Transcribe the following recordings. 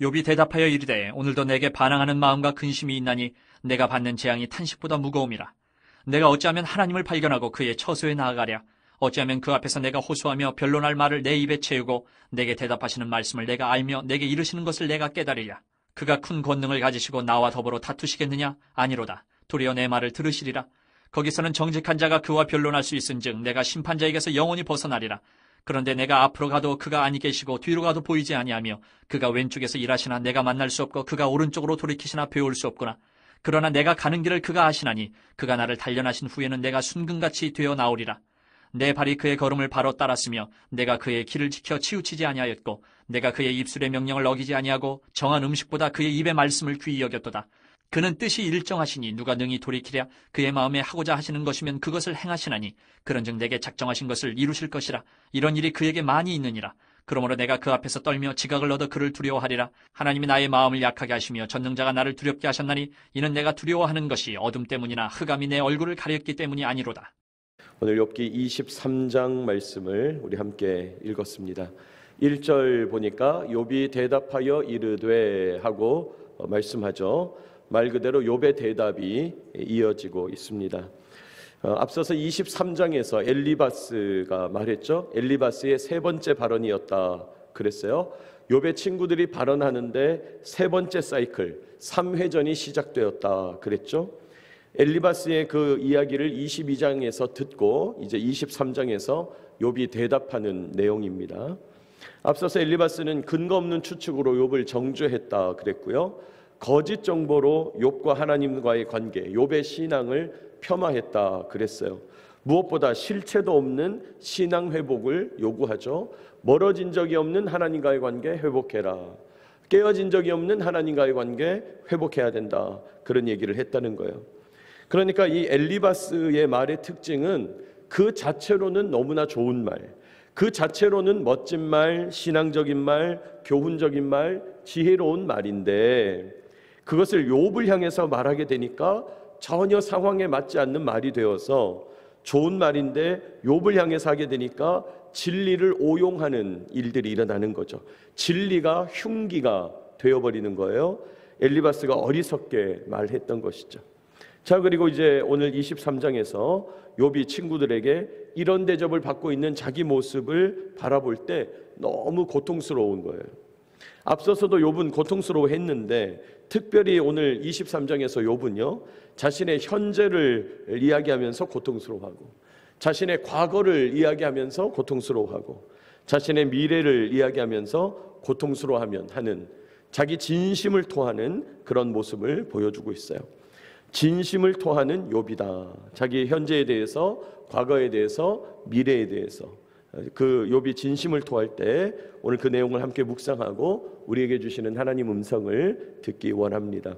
욥이 대답하여 이르되 오늘도 내게 반항하는 마음과 근심이 있나니 내가 받는 재앙이 탄식보다 무거움이라. 내가 어찌하면 하나님을 발견하고 그의 처소에 나아가랴. 어찌하면 그 앞에서 내가 호소하며 변론할 말을 내 입에 채우고 내게 대답하시는 말씀을 내가 알며 내게 이르시는 것을 내가 깨달으랴. 그가 큰 권능을 가지시고 나와 더불어 다투시겠느냐? 아니로다. 도리어 내 말을 들으시리라. 거기서는 정직한 자가 그와 변론할 수 있은즉 내가 심판자에게서 영원히 벗어나리라. 그런데 내가 앞으로 가도 그가 아니 계시고 뒤로 가도 보이지 아니하며 그가 왼쪽에서 일하시나 내가 만날 수 없고 그가 오른쪽으로 돌이키시나 배울 수 없구나. 그러나 내가 가는 길을 그가 아시나니 그가 나를 단련하신 후에는 내가 순금같이 되어 나오리라. 내 발이 그의 걸음을 바로 따랐으며 내가 그의 길을 지켜 치우치지 아니하였고 내가 그의 입술의 명령을 어기지 아니하고 정한 음식보다 그의 입의 말씀을 귀히 여겼도다. 그는 뜻이 일정하시니 누가 능히 돌이키랴. 그의 마음에 하고자 하시는 것이면 그것을 행하시나니 그런즉 내게 작정하신 것을 이루실 것이라. 이런 일이 그에게 많이 있느니라. 그러므로 내가 그 앞에서 떨며 지각을 얻어 그를 두려워하리라. 하나님이 나의 마음을 약하게 하시며 전능자가 나를 두렵게 하셨나니 이는 내가 두려워하는 것이 어둠 때문이나 흑암이 내 얼굴을 가렸기 때문이 아니로다. 오늘 욥기 23장 말씀을 우리 함께 읽었습니다. 1절 보니까 욥이 대답하여 이르되 하고 말씀하죠. 말 그대로 욥의 대답이 이어지고 있습니다. 앞서서 23장에서 엘리바스가 말했죠. 엘리바스의 세 번째 발언이었다 그랬어요. 욥의 친구들이 발언하는데 세 번째 사이클 3회전이 시작되었다 그랬죠. 엘리바스의 그 이야기를 22장에서 듣고 이제 23장에서 욥이 대답하는 내용입니다. 앞서서 엘리바스는 근거 없는 추측으로 욥을 정죄했다 그랬고요. 거짓 정보로 욥과 하나님과의 관계, 욥의 신앙을 폄하했다 그랬어요. 무엇보다 실체도 없는 신앙 회복을 요구하죠. 멀어진 적이 없는 하나님과의 관계 회복해라. 깨어진 적이 없는 하나님과의 관계 회복해야 된다. 그런 얘기를 했다는 거예요. 그러니까 이 엘리바스의 말의 특징은 그 자체로는 너무나 좋은 말, 그 자체로는 멋진 말, 신앙적인 말, 교훈적인 말, 지혜로운 말인데 그것을 욥을 향해서 말하게 되니까 전혀 상황에 맞지 않는 말이 되어서 좋은 말인데 욥을 향해서 하게 되니까 진리를 오용하는 일들이 일어나는 거죠. 진리가 흉기가 되어버리는 거예요. 엘리바스가 어리석게 말했던 것이죠. 자, 그리고 이제 오늘 23장에서 욥이 친구들에게 이런 대접을 받고 있는 자기 모습을 바라볼 때 너무 고통스러운 거예요. 앞서서도 욥은 고통스러워했는데 특별히 오늘 23장에서 욥은요 자신의 현재를 이야기하면서 고통스러워하고 자신의 과거를 이야기하면서 고통스러워하고 자신의 미래를 이야기하면서 고통스러워하면 하는 자기 진심을 토하는 그런 모습을 보여주고 있어요. 진심을 토하는 욥이다. 자기 현재에 대해서, 과거에 대해서, 미래에 대해서 그 욥이 진심을 토할 때 오늘 그 내용을 함께 묵상하고 우리에게 주시는 하나님 음성을 듣기 원합니다.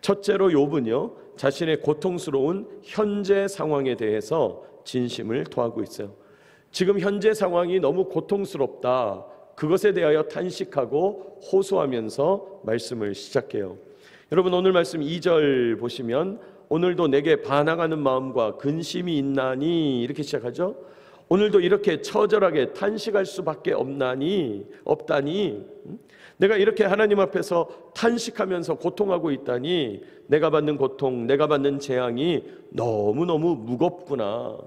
첫째로 욥은요 자신의 고통스러운 현재 상황에 대해서 진심을 토하고 있어요. 지금 현재 상황이 너무 고통스럽다. 그것에 대하여 탄식하고 호소하면서 말씀을 시작해요. 여러분 오늘 말씀 2절 보시면 오늘도 내게 반항하는 마음과 근심이 있나니 이렇게 시작하죠. 오늘도 이렇게 처절하게 탄식할 수밖에 없다니 내가 이렇게 하나님 앞에서 탄식하면서 고통하고 있다니 내가 받는 고통, 내가 받는 재앙이 너무너무 무겁구나.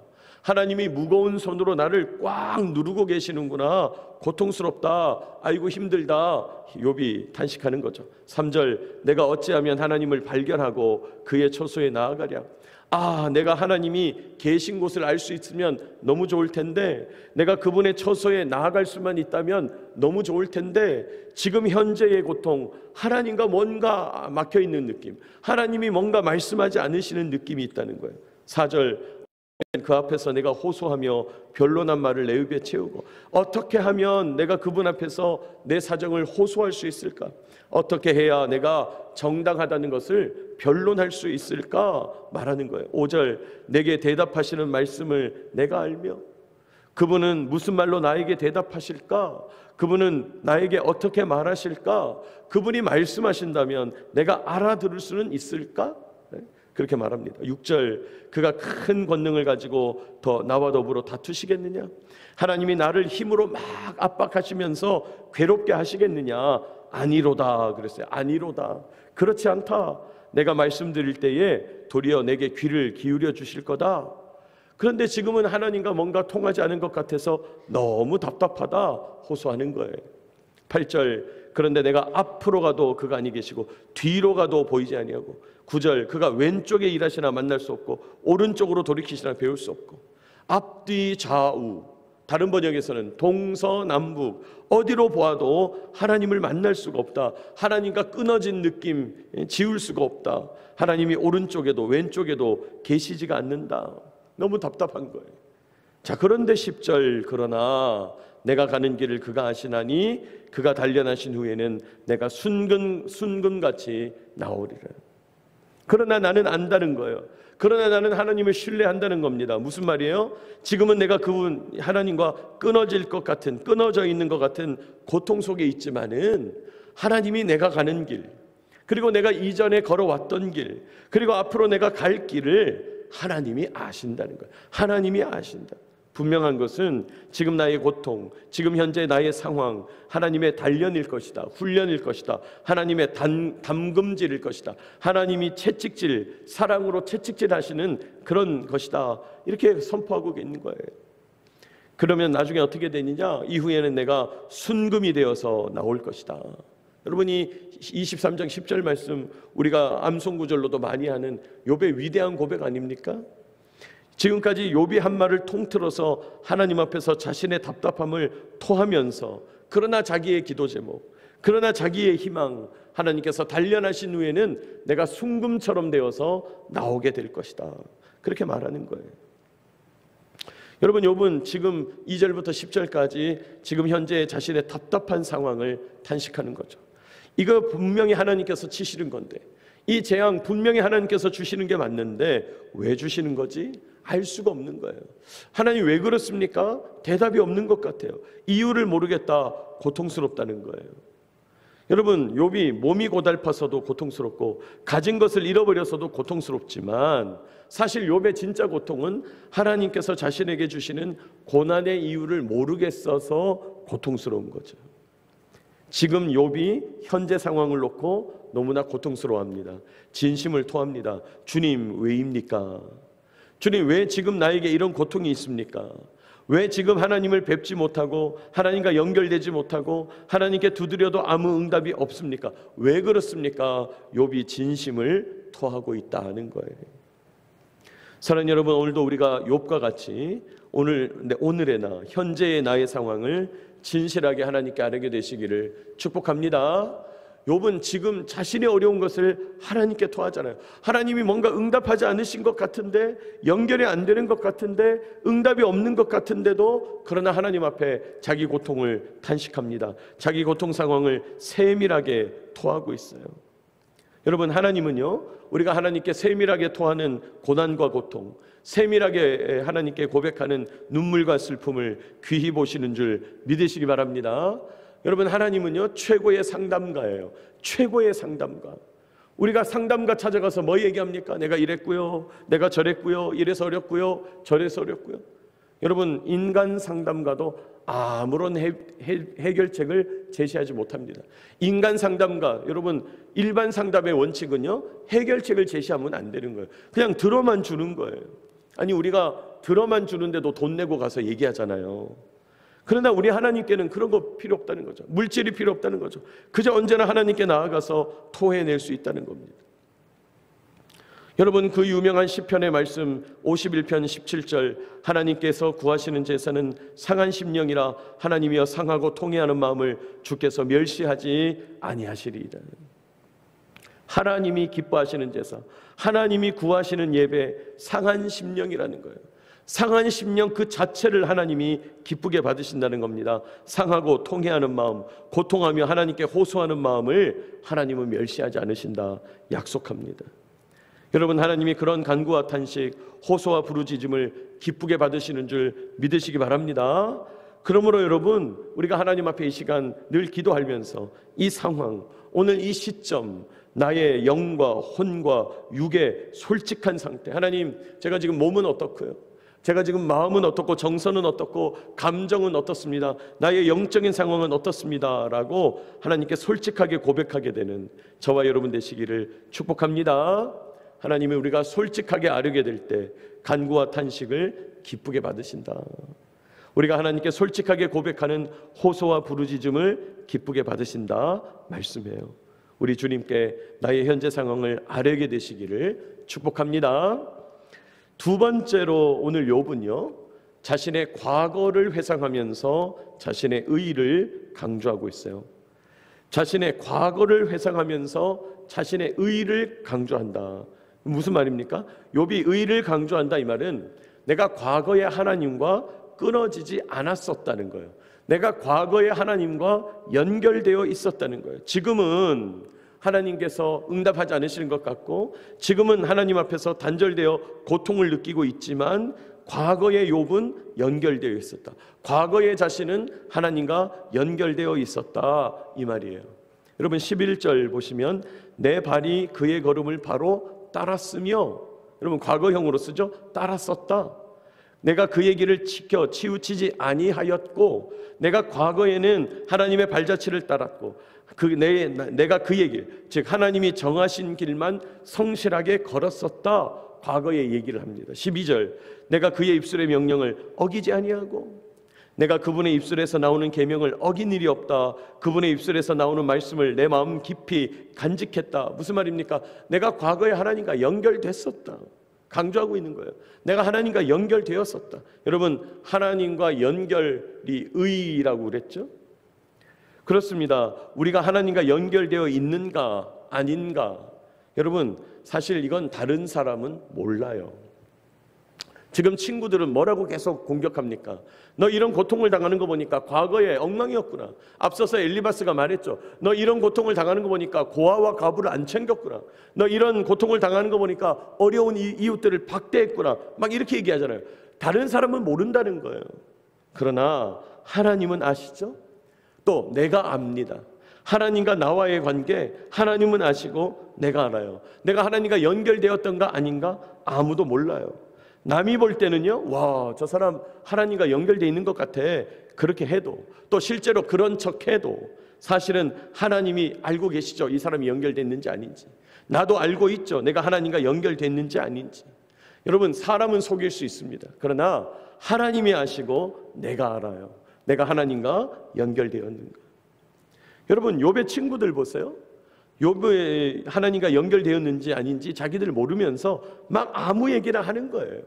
하나님이 무거운 손으로 나를 꽉 누르고 계시는구나. 고통스럽다. 아이고 힘들다. 욥이 탄식하는 거죠. 3절 내가 어찌하면 하나님을 발견하고 그의 처소에 나아가랴. 아, 내가 하나님이 계신 곳을 알 수 있으면 너무 좋을 텐데 내가 그분의 처소에 나아갈 수만 있다면 너무 좋을 텐데 지금 현재의 고통, 하나님과 뭔가 막혀있는 느낌, 하나님이 뭔가 말씀하지 않으시는 느낌이 있다는 거예요. 4절 그 앞에서 내가 호소하며 변론한 말을 내 입에 채우고 어떻게 하면 내가 그분 앞에서 내 사정을 호소할 수 있을까? 어떻게 해야 내가 정당하다는 것을 변론할 수 있을까? 말하는 거예요. 5절 내게 대답하시는 말씀을 내가 알며 그분은 무슨 말로 나에게 대답하실까? 그분은 나에게 어떻게 말하실까? 그분이 말씀하신다면 내가 알아들을 수는 있을까? 그렇게 말합니다. 6절 그가 큰 권능을 가지고 더 나와 더불어 다투시겠느냐? 하나님이 나를 힘으로 막 압박하시면서 괴롭게 하시겠느냐? 아니로다 그랬어요. 아니로다. 그렇지 않다. 내가 말씀드릴 때에 도리어 내게 귀를 기울여 주실 거다. 그런데 지금은 하나님과 뭔가 통하지 않은 것 같아서 너무 답답하다 호소하는 거예요. 8절 그런데 내가 앞으로 가도 그가 아니 계시고 뒤로 가도 보이지 아니하고 9절 그가 왼쪽에 일하시나 만날 수 없고 오른쪽으로 돌이키시나 배울 수 없고 앞뒤 좌우 다른 번역에서는 동서남북 어디로 보아도 하나님을 만날 수가 없다. 하나님과 끊어진 느낌 지울 수가 없다. 하나님이 오른쪽에도 왼쪽에도 계시지가 않는다. 너무 답답한 거예요. 자, 그런데 10절 그러나 내가 가는 길을 그가 아시나니 그가 단련하신 후에는 내가 순금같이 나오리라. 그러나 나는 안다는 거예요. 그러나 나는 하나님을 신뢰한다는 겁니다. 무슨 말이에요? 지금은 내가 그분 하나님과 끊어져 있는 것 같은 고통 속에 있지만은 하나님이 내가 가는 길, 그리고 내가 이전에 걸어왔던 길, 그리고 앞으로 내가 갈 길을 하나님이 아신다는 거예요. 하나님이 아신다. 분명한 것은 지금 나의 고통, 지금 현재 나의 상황 하나님의 단련일 것이다. 훈련일 것이다. 하나님의 담금질일 것이다. 하나님이 채찍질, 사랑으로 채찍질하시는 그런 것이다. 이렇게 선포하고 있는 거예요. 그러면 나중에 어떻게 되느냐? 이후에는 내가 순금이 되어서 나올 것이다. 여러분이 23장 10절 말씀 우리가 암송구절로도 많이 하는 욥의 위대한 고백 아닙니까? 지금까지 욥이 한 말을 통틀어서 하나님 앞에서 자신의 답답함을 토하면서 그러나 자기의 기도 제목, 그러나 자기의 희망, 하나님께서 단련하신 후에는 내가 순금처럼 되어서 나오게 될 것이다. 그렇게 말하는 거예요. 여러분, 욥은 지금 2절부터 10절까지 지금 현재 자신의 답답한 상황을 탄식하는 거죠. 이거 분명히 하나님께서 치시는 건데, 이 재앙 분명히 하나님께서 주시는 게 맞는데 왜 주시는 거지? 알 수가 없는 거예요. 하나님 왜 그렇습니까? 대답이 없는 것 같아요. 이유를 모르겠다. 고통스럽다는 거예요. 여러분, 욥이 몸이 고달파서도 고통스럽고 가진 것을 잃어버려서도 고통스럽지만 사실 욥의 진짜 고통은 하나님께서 자신에게 주시는 고난의 이유를 모르겠어서 고통스러운 거죠. 지금 욥이 현재 상황을 놓고 너무나 고통스러워합니다. 진심을 토합니다. 주님 왜입니까? 주님 왜 지금 나에게 이런 고통이 있습니까? 왜 지금 하나님을 뵙지 못하고 하나님과 연결되지 못하고 하나님께 두드려도 아무 응답이 없습니까? 왜 그렇습니까? 욥이 진심을 토하고 있다는 거예요. 사랑하는 여러분, 오늘도 우리가 욥과 같이 오늘의 나, 현재의 나의 상황을 진실하게 하나님께 아뢰게 되시기를 축복합니다. 욥은 지금 자신의 어려운 것을 하나님께 토하잖아요. 하나님이 뭔가 응답하지 않으신 것 같은데, 연결이 안 되는 것 같은데, 응답이 없는 것 같은데도 그러나 하나님 앞에 자기 고통을 탄식합니다. 자기 고통 상황을 세밀하게 토하고 있어요. 여러분, 하나님은요, 우리가 하나님께 세밀하게 토하는 고난과 고통, 세밀하게 하나님께 고백하는 눈물과 슬픔을 귀히 보시는 줄 믿으시기 바랍니다. 여러분, 하나님은요 최고의 상담가예요. 최고의 상담가. 우리가 상담가 찾아가서 뭐 얘기합니까? 내가 이랬고요, 내가 저랬고요, 이래서 어렵고요, 저래서 어렵고요. 여러분, 인간 상담가도 아무런 해결책을 제시하지 못합니다. 인간 상담가, 여러분, 일반 상담의 원칙은요 해결책을 제시하면 안 되는 거예요. 그냥 들어만 주는 거예요. 아니, 우리가 들어만 주는데도 돈 내고 가서 얘기하잖아요. 그러나 우리 하나님께는 그런 거 필요 없다는 거죠. 물질이 필요 없다는 거죠. 그저 언제나 하나님께 나아가서 토해낼 수 있다는 겁니다. 여러분, 그 유명한 시편의 말씀 51편 17절, 하나님께서 구하시는 제사는 상한 심령이라 하나님이여 상하고 통회하는 마음을 주께서 멸시하지 아니하시리이다. 하나님이 기뻐하시는 제사, 하나님이 구하시는 예배, 상한 심령이라는 거예요. 상한 심령 그 자체를 하나님이 기쁘게 받으신다는 겁니다. 상하고 통회하는 마음, 고통하며 하나님께 호소하는 마음을 하나님은 멸시하지 않으신다 약속합니다. 여러분, 하나님이 그런 간구와 탄식, 호소와 부르짖음을 기쁘게 받으시는 줄 믿으시기 바랍니다. 그러므로 여러분, 우리가 하나님 앞에 이 시간 늘 기도하면서 이 상황, 오늘 이 시점, 나의 영과 혼과 육의 솔직한 상태, 하나님, 제가 지금 몸은 어떻고요? 제가 지금 마음은 어떻고 정서는 어떻고 감정은 어떻습니다. 나의 영적인 상황은 어떻습니다. 라고 하나님께 솔직하게 고백하게 되는 저와 여러분 되시기를 축복합니다. 하나님이 우리가 솔직하게 아뢰게 될 때 간구와 탄식을 기쁘게 받으신다. 우리가 하나님께 솔직하게 고백하는 호소와 부르짖음을 기쁘게 받으신다 말씀해요. 우리 주님께 나의 현재 상황을 아뢰게 되시기를 축복합니다. 두 번째로 오늘 욥은요, 자신의 과거를 회상하면서 자신의 의의를 강조하고 있어요. 자신의 과거를 회상하면서 자신의 의의를 강조한다. 무슨 말입니까? 욥이 의의를 강조한다 이 말은 내가 과거에 하나님과 끊어지지 않았었다는 거예요. 내가 과거에 하나님과 연결되어 있었다는 거예요. 지금은 하나님께서 응답하지 않으시는 것 같고 지금은 하나님 앞에서 단절되어 고통을 느끼고 있지만 과거의 욥은 연결되어 있었다. 과거의 자신은 하나님과 연결되어 있었다 이 말이에요. 여러분 11절 보시면 내 발이 그의 걸음을 바로 따랐으며, 여러분 과거형으로 쓰죠. 따랐었다. 내가 그의 길을 지켜 치우치지 아니하였고 내가 과거에는 하나님의 발자취를 따랐고 내가 그의 길, 즉 하나님이 정하신 길만 성실하게 걸었었다. 과거의 얘기를 합니다. 12절 내가 그의 입술의 명령을 어기지 아니하고 내가 그분의 입술에서 나오는 계명을 어긴 일이 없다. 그분의 입술에서 나오는 말씀을 내 마음 깊이 간직했다. 무슨 말입니까? 내가 과거에 하나님과 연결됐었다. 강조하고 있는 거예요. 내가 하나님과 연결되었었다. 여러분 하나님과 연결이 의라고 그랬죠? 그렇습니다. 우리가 하나님과 연결되어 있는가 아닌가, 여러분 사실 이건 다른 사람은 몰라요. 지금 친구들은 뭐라고 계속 공격합니까? 너 이런 고통을 당하는 거 보니까 과거에 엉망이었구나. 앞서서 엘리바스가 말했죠. 너 이런 고통을 당하는 거 보니까 고아와 가부를 안 챙겼구나. 너 이런 고통을 당하는 거 보니까 어려운 이웃들을 박대했구나. 막 이렇게 얘기하잖아요. 다른 사람은 모른다는 거예요. 그러나 하나님은 아시죠? 또 내가 압니다. 하나님과 나와의 관계 하나님은 아시고 내가 알아요. 내가 하나님과 연결되었던가 아닌가 아무도 몰라요. 남이 볼 때는요, 와, 저 사람 하나님과 연결되어 있는 것 같아. 그렇게 해도, 또 실제로 그런 척 해도 사실은 하나님이 알고 계시죠. 이 사람이 연결됐는지 아닌지. 나도 알고 있죠. 내가 하나님과 연결됐는지 아닌지. 여러분 사람은 속일 수 있습니다. 그러나 하나님이 아시고 내가 알아요. 내가 하나님과 연결되었는가. 여러분 욥의 친구들 보세요. 욥이 하나님과 연결되었는지 아닌지 자기들 모르면서 막 아무 얘기나 하는 거예요.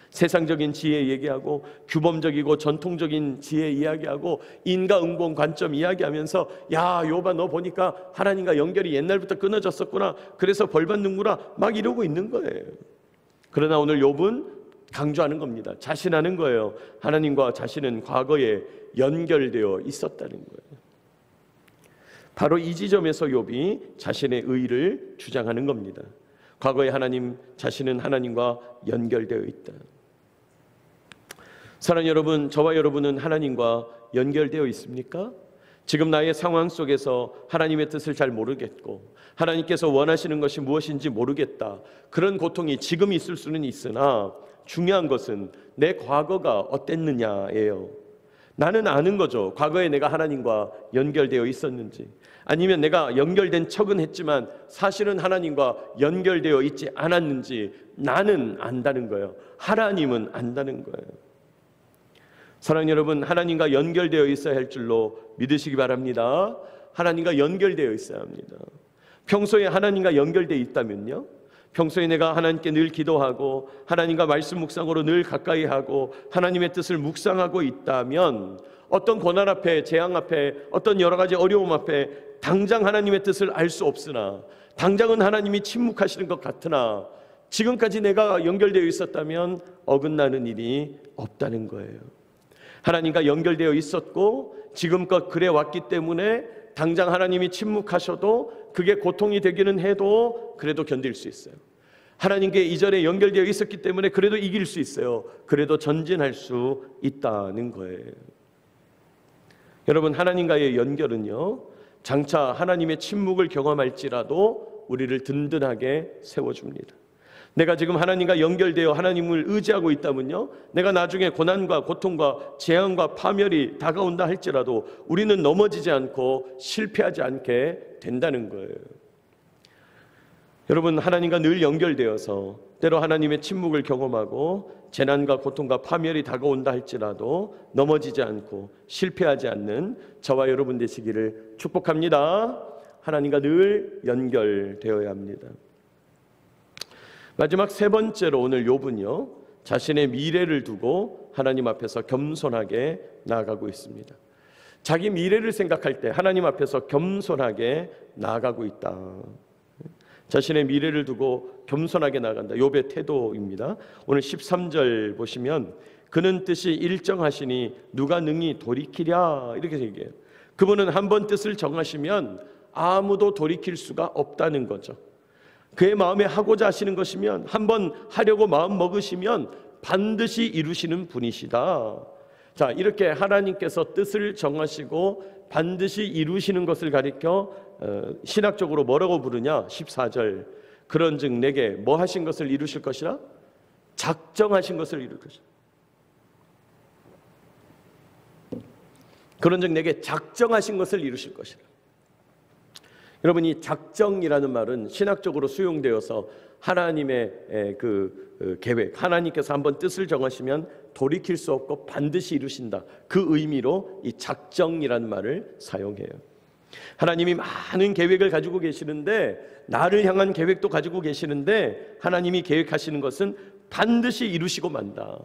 세상적인 지혜 얘기하고 규범적이고 전통적인 지혜 이야기하고 인과응보 관점 이야기하면서 야 욥아 너 보니까 하나님과 연결이 옛날부터 끊어졌었구나. 그래서 벌 받는구나. 막 이러고 있는 거예요. 그러나 오늘 욥은 강조하는 겁니다. 자신하는 거예요. 하나님과 자신은 과거에 연결되어 있었다는 거예요. 바로 이 지점에서 욥이 자신의 의의를 주장하는 겁니다. 과거에 하나님, 자신은 하나님과 연결되어 있다. 사랑하는 여러분, 저와 여러분은 하나님과 연결되어 있습니까? 지금 나의 상황 속에서 하나님의 뜻을 잘 모르겠고 하나님께서 원하시는 것이 무엇인지 모르겠다. 그런 고통이 지금 있을 수는 있으나 중요한 것은 내 과거가 어땠느냐예요. 나는 아는 거죠. 과거에 내가 하나님과 연결되어 있었는지, 아니면 내가 연결된 척은 했지만 사실은 하나님과 연결되어 있지 않았는지 나는 안다는 거예요. 하나님은 안다는 거예요. 사랑하는 여러분, 하나님과 연결되어 있어야 할 줄로 믿으시기 바랍니다. 하나님과 연결되어 있어야 합니다. 평소에 하나님과 연결되어 있다면요, 평소에 내가 하나님께 늘 기도하고 하나님과 말씀 묵상으로 늘 가까이 하고 하나님의 뜻을 묵상하고 있다면 어떤 고난 앞에, 재앙 앞에, 어떤 여러 가지 어려움 앞에 당장 하나님의 뜻을 알 수 없으나, 당장은 하나님이 침묵하시는 것 같으나 지금까지 내가 연결되어 있었다면 어긋나는 일이 없다는 거예요. 하나님과 연결되어 있었고 지금껏 그래 왔기 때문에 당장 하나님이 침묵하셔도 그게 고통이 되기는 해도 그래도 견딜 수 있어요. 하나님께 이전에 연결되어 있었기 때문에 그래도 이길 수 있어요. 그래도 전진할 수 있다는 거예요. 여러분, 하나님과의 연결은요, 장차 하나님의 침묵을 경험할지라도 우리를 든든하게 세워줍니다. 내가 지금 하나님과 연결되어 하나님을 의지하고 있다면요, 내가 나중에 고난과 고통과 재앙과 파멸이 다가온다 할지라도 우리는 넘어지지 않고 실패하지 않게 된다는 거예요. 여러분, 하나님과 늘 연결되어서 때로 하나님의 침묵을 경험하고 재난과 고통과 파멸이 다가온다 할지라도 넘어지지 않고 실패하지 않는 저와 여러분 되시기를 축복합니다. 하나님과 늘 연결되어야 합니다. 마지막 세 번째로 오늘 욥은요, 자신의 미래를 두고 하나님 앞에서 겸손하게 나아가고 있습니다. 자기 미래를 생각할 때 하나님 앞에서 겸손하게 나아가고 있다. 자신의 미래를 두고 겸손하게 나아간다. 욥의 태도입니다. 오늘 13절 보시면 그는 뜻이 일정하시니 누가 능히 돌이키랴, 이렇게 얘기해요. 그분은 한번 뜻을 정하시면 아무도 돌이킬 수가 없다는 거죠. 그의 마음에 하고자 하시는 것이면, 한번 하려고 마음 먹으시면 반드시 이루시는 분이시다. 자, 이렇게 하나님께서 뜻을 정하시고 반드시 이루시는 것을 가리켜 신학적으로 뭐라고 부르냐? 14절. 그런즉 내게 뭐 하신 것을 이루실 것이라? 작정하신 것을 이룰 것이라. 그런즉 내게 작정하신 것을 이루실 것이라. 여러분, 이 작정이라는 말은 신학적으로 수용되어서 하나님의 그 계획, 하나님께서 한번 뜻을 정하시면 돌이킬 수 없고 반드시 이루신다, 그 의미로 이 작정이라는 말을 사용해요. 하나님이 많은 계획을 가지고 계시는데, 나를 향한 계획도 가지고 계시는데 하나님이 계획하시는 것은 반드시 이루시고 만다.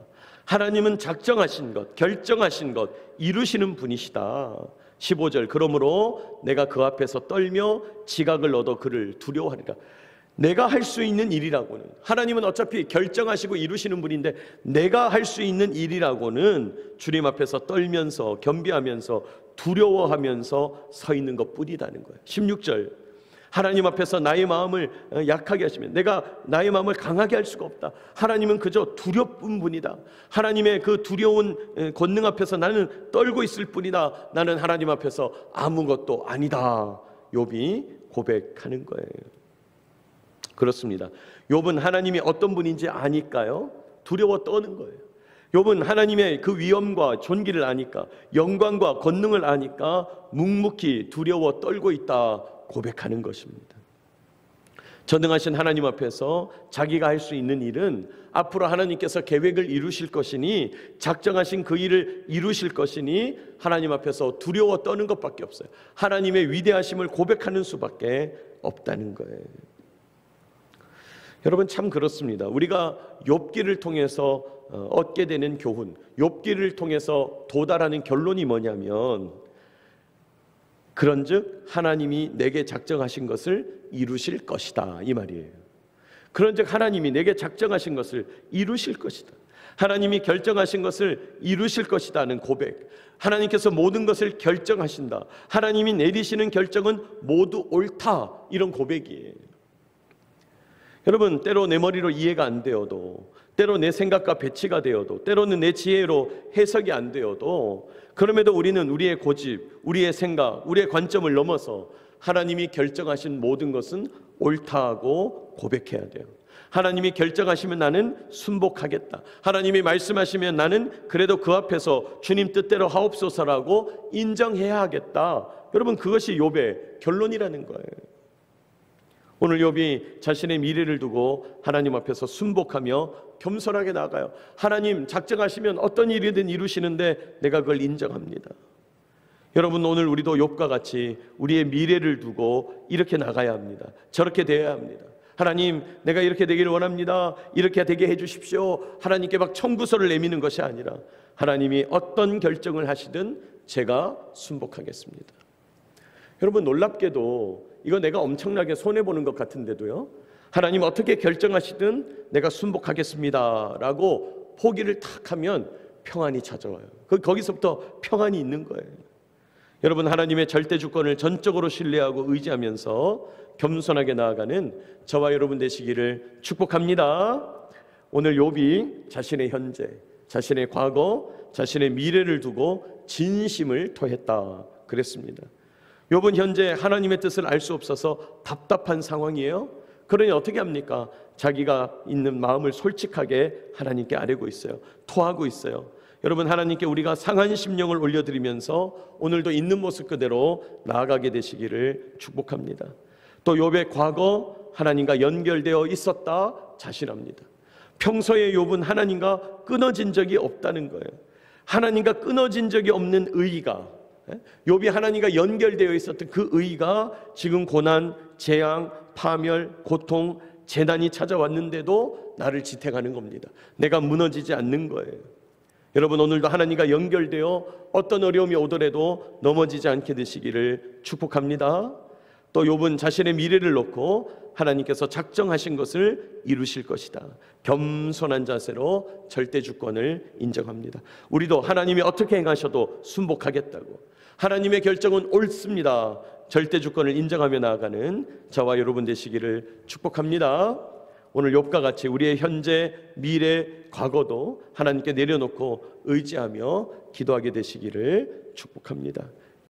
하나님은 작정하신 것, 결정하신 것 이루시는 분이시다. 15절. 그러므로 내가 그 앞에서 떨며 지각을 얻어 그를 두려워하니까. 내가 할 수 있는 일이라고는, 하나님은 어차피 결정하시고 이루시는 분인데 내가 할 수 있는 일이라고는 주님 앞에서 떨면서 겸비하면서 두려워하면서 서 있는 것 뿐이라는 거예요. 16절. 하나님 앞에서 나의 마음을 약하게 하시면 내가 나의 마음을 강하게 할 수가 없다. 하나님은 그저 두렵은 분이다. 하나님의 그 두려운 권능 앞에서 나는 떨고 있을 뿐이다. 나는 하나님 앞에서 아무것도 아니다. 욥이 고백하는 거예요. 그렇습니다. 욥은 하나님이 어떤 분인지 아니까요, 두려워 떠는 거예요. 욥은 하나님의 그 위엄과 존귀를 아니까, 영광과 권능을 아니까 묵묵히 두려워 떨고 있다 고백하는 것입니다. 전능하신 하나님 앞에서 자기가 할 수 있는 일은 앞으로 하나님께서 계획을 이루실 것이니, 작정하신 그 일을 이루실 것이니 하나님 앞에서 두려워 떠는 것밖에 없어요. 하나님의 위대하심을 고백하는 수밖에 없다는 거예요. 여러분, 참 그렇습니다. 우리가 욥기를 통해서 얻게 되는 교훈, 욥기를 통해서 도달하는 결론이 뭐냐면, 그런즉 하나님이 내게 작정하신 것을 이루실 것이다, 이 말이에요. 그런즉 하나님이 내게 작정하신 것을 이루실 것이다, 하나님이 결정하신 것을 이루실 것이다는 고백. 하나님께서 모든 것을 결정하신다, 하나님이 내리시는 결정은 모두 옳다, 이런 고백이에요. 여러분, 때로 내 머리로 이해가 안 되어도, 때로 내 생각과 배치가 되어도, 때로는 내 지혜로 해석이 안 되어도, 그럼에도 우리는 우리의 고집, 우리의 생각, 우리의 관점을 넘어서 하나님이 결정하신 모든 것은 옳다고 고백해야 돼요. 하나님이 결정하시면 나는 순복하겠다, 하나님이 말씀하시면 나는 그래도 그 앞에서 주님 뜻대로 하옵소서라고 인정해야 하겠다. 여러분, 그것이 욥의 결론이라는 거예요. 오늘 욥이 자신의 미래를 두고 하나님 앞에서 순복하며 겸손하게 나아가요. 하나님 작정하시면 어떤 일이든 이루시는데 내가 그걸 인정합니다. 여러분, 오늘 우리도 욥과 같이 우리의 미래를 두고 이렇게 나가야 합니다. 저렇게 되어야 합니다. 하나님, 내가 이렇게 되기를 원합니다. 이렇게 되게 해주십시오. 하나님께 막 청구서를 내미는 것이 아니라, 하나님이 어떤 결정을 하시든 제가 순복하겠습니다. 여러분, 놀랍게도 이거 내가 엄청나게 손해보는 것 같은데도요, 하나님 어떻게 결정하시든 내가 순복하겠습니다 라고 포기를 탁 하면 평안이 찾아와요. 거기서부터 평안이 있는 거예요. 여러분, 하나님의 절대 주권을 전적으로 신뢰하고 의지하면서 겸손하게 나아가는 저와 여러분 되시기를 축복합니다. 오늘 욥이 자신의 현재, 자신의 과거, 자신의 미래를 두고 진심을 토했다 그랬습니다. 욥은 현재 하나님의 뜻을 알 수 없어서 답답한 상황이에요. 그러니 어떻게 합니까? 자기가 있는 마음을 솔직하게 하나님께 아뢰고 있어요. 토하고 있어요. 여러분, 하나님께 우리가 상한 심령을 올려드리면서 오늘도 있는 모습 그대로 나아가게 되시기를 축복합니다. 또 욥의 과거 하나님과 연결되어 있었다 자신합니다. 평소에 욥은 하나님과 끊어진 적이 없다는 거예요. 하나님과 끊어진 적이 없는 의가, 욥이 하나님과 연결되어 있었던 그 의가 지금 고난, 재앙, 파멸, 고통, 재난이 찾아왔는데도 나를 지탱하는 겁니다. 내가 무너지지 않는 거예요. 여러분, 오늘도 하나님과 연결되어 어떤 어려움이 오더라도 넘어지지 않게 되시기를 축복합니다. 또 욥은 자신의 미래를 놓고 하나님께서 작정하신 것을 이루실 것이다. 겸손한 자세로 절대 주권을 인정합니다. 우리도 하나님이 어떻게 행하셔도 순복하겠다고, 하나님의 결정은 옳습니다, 절대 주권을 인정하며 나아가는 저와 여러분 되시기를 축복합니다. 오늘 욥과 같이 우리의 현재, 미래, 과거도 하나님께 내려놓고 의지하며 기도하게 되시기를 축복합니다.